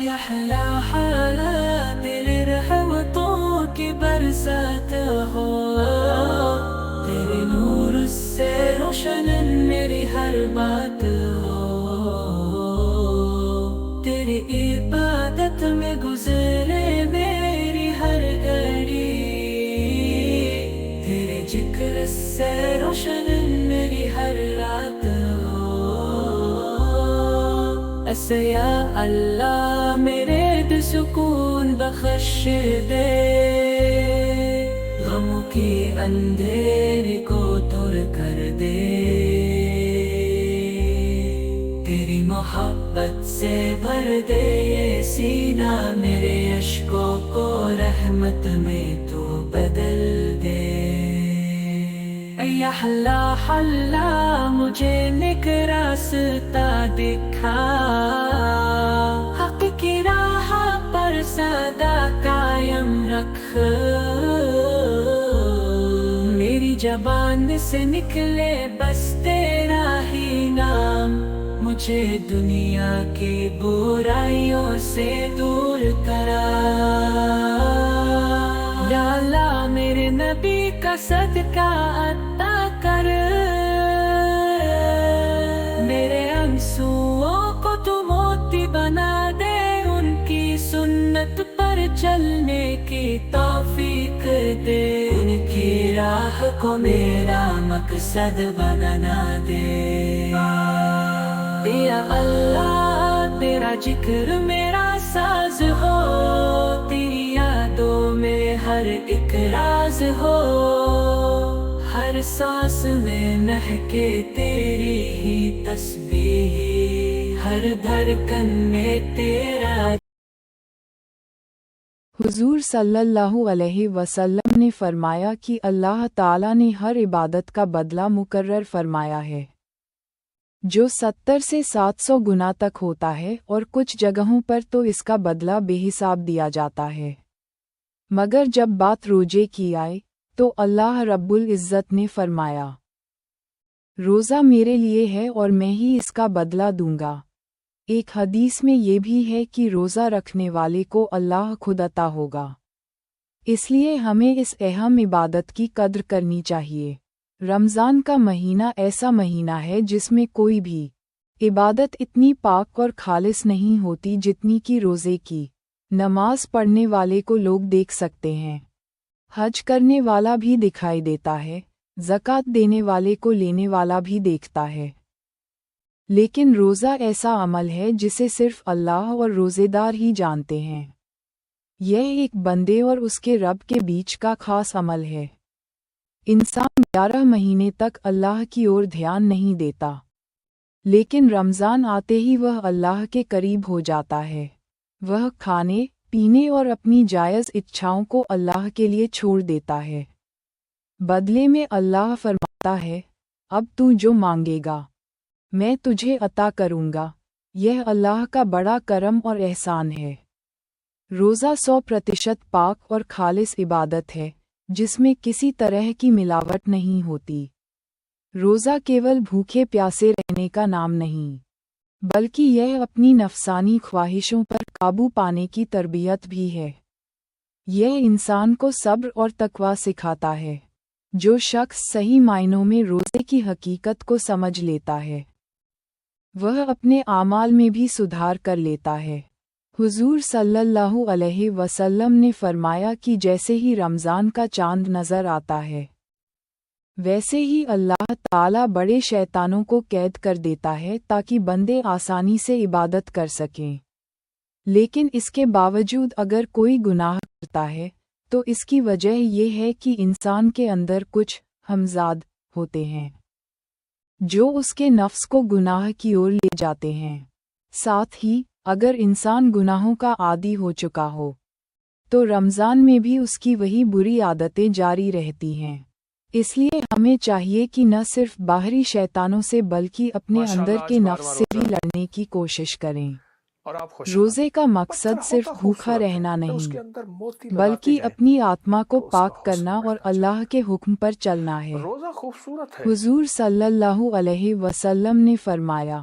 احلى حالات الرحمتوں کی برسات ہو، تیرے نور سے روشن میری ہر بات ہو، تیری عبادت میں گزرے میری ہر گھڑی، تیرے ذکر سے روشن میری ہر رات ہو۔ ایسے یا اللہ میرے دل سکون بخش دے، غموں کی اندھیرے کو دور کر دے، تیری محبت سے بھر دے یہ سینہ، میرے اشکوں کو رحمت میں تو بدل دے۔ یا اللہ اللہ مجھے نیک راستہ دکھا، حق کی راہ پر سدا قائم رکھ، میری زبان سے نکلے بس تیرا ہی نام، مجھے دنیا کی برائیوں سے دور کرا۔ یا اللہ میرے نبی کا صدقہ عطا کر، میرے آنسوؤں کو تو موتی بنا دے، ان کی سنت پر چلنے کی توفیق دے، ان کی راہ کو میرا مقصد بنا دے۔ یا اللہ تیرا ذکر میرا ساز ہو، تیری یادوں میں ہر ایک راز ہو، ہر سانس میں مہکے تیری ہی تسبیح، ہر دھڑکن میں تیرا۔ حضور صلی اللہ علیہ وسلم نے فرمایا کہ اللہ تعالیٰ نے ہر عبادت کا بدلہ مقرر فرمایا ہے، جو 70 سے 700 گنا تک ہوتا ہے، اور کچھ جگہوں پر تو اس کا بدلہ بے حساب دیا جاتا ہے۔ مگر جب بات روزے کی آئے تو اللہ رب العزت نے فرمایا، روزہ میرے لیے ہے اور میں ہی اس کا بدلہ دوں گا۔ ایک حدیث میں یہ بھی ہے کہ روزہ رکھنے والے کو اللہ خود عطا ہوگا، اس لیے ہمیں اس اہم عبادت کی قدر کرنی چاہیے۔ رمضان کا مہینہ ایسا مہینہ ہے جس میں کوئی بھی عبادت اتنی پاک اور خالص نہیں ہوتی جتنی کہ روزے کی۔ نماز پڑھنے والے کو لوگ دیکھ سکتے ہیں، حج کرنے والا بھی دکھائی دیتا ہے، زکوٰۃ دینے والے کو لینے والا بھی دیکھتا ہے، لیکن روزہ ایسا عمل ہے جسے صرف اللہ اور روزے دار ہی جانتے ہیں۔ یہ ایک بندے اور اس کے رب کے بیچ کا خاص عمل ہے۔ انسان 11 مہینے تک اللہ کی اور دھیان نہیں دیتا، لیکن رمضان آتے ہی وہ اللہ کے قریب ہو جاتا ہے۔ وہ کھانے پینے اور اپنی جائز اچھاؤں کو اللہ کے لیے چھوڑ دیتا ہے۔ بدلے میں اللہ فرماتا ہے، اب تو جو مانگے گا میں تجھے عطا کروں گا۔ یہ اللہ کا بڑا کرم اور احسان ہے۔ روزہ 100% پاک اور خالص عبادت ہے، جس میں کسی طرح کی ملاوٹ نہیں ہوتی۔ روزہ کیول بھوکے پیاسے رہنے کا نام نہیں، بلکہ یہ اپنی نفسانی خواہشوں پر قابو پانے کی تربیت بھی ہے۔ یہ انسان کو صبر اور تقوی سکھاتا ہے۔ جو شخص صحیح معنوں میں روزے کی حقیقت کو سمجھ لیتا ہے، وہ اپنے اعمال میں بھی سدھار کر لیتا ہے۔ حضور صلی اللہ علیہ وسلم نے فرمایا کہ جیسے ہی رمضان کا چاند نظر آتا ہے، ویسے ہی اللہ تعالیٰ بڑے شیطانوں کو قید کر دیتا ہے تاکہ بندے آسانی سے عبادت کر سکیں۔ لیکن اس کے باوجود اگر کوئی گناہ کرتا ہے تو اس کی وجہ یہ ہے کہ انسان کے اندر کچھ ہمزاد ہوتے ہیں جو اس کے نفس کو گناہ کی اور لے جاتے ہیں۔ ساتھ ہی اگر انسان گناہوں کا عادی ہو چکا ہو تو رمضان میں بھی اس کی وہی بری عادتیں جاری رہتی ہیں۔ اس لیے ہمیں چاہیے کہ نہ صرف باہری شیطانوں سے بلکہ اپنے اندر کے نفس سے بھی لڑنے کی کوشش کریں۔ روزے کا مقصد صرف بھوکا رہنا نہیں، بلکہ اپنی آتما کو پاک کرنا اور اللہ کے حکم پر چلنا ہے۔ حضور صلی اللہ علیہ وسلم نے فرمایا،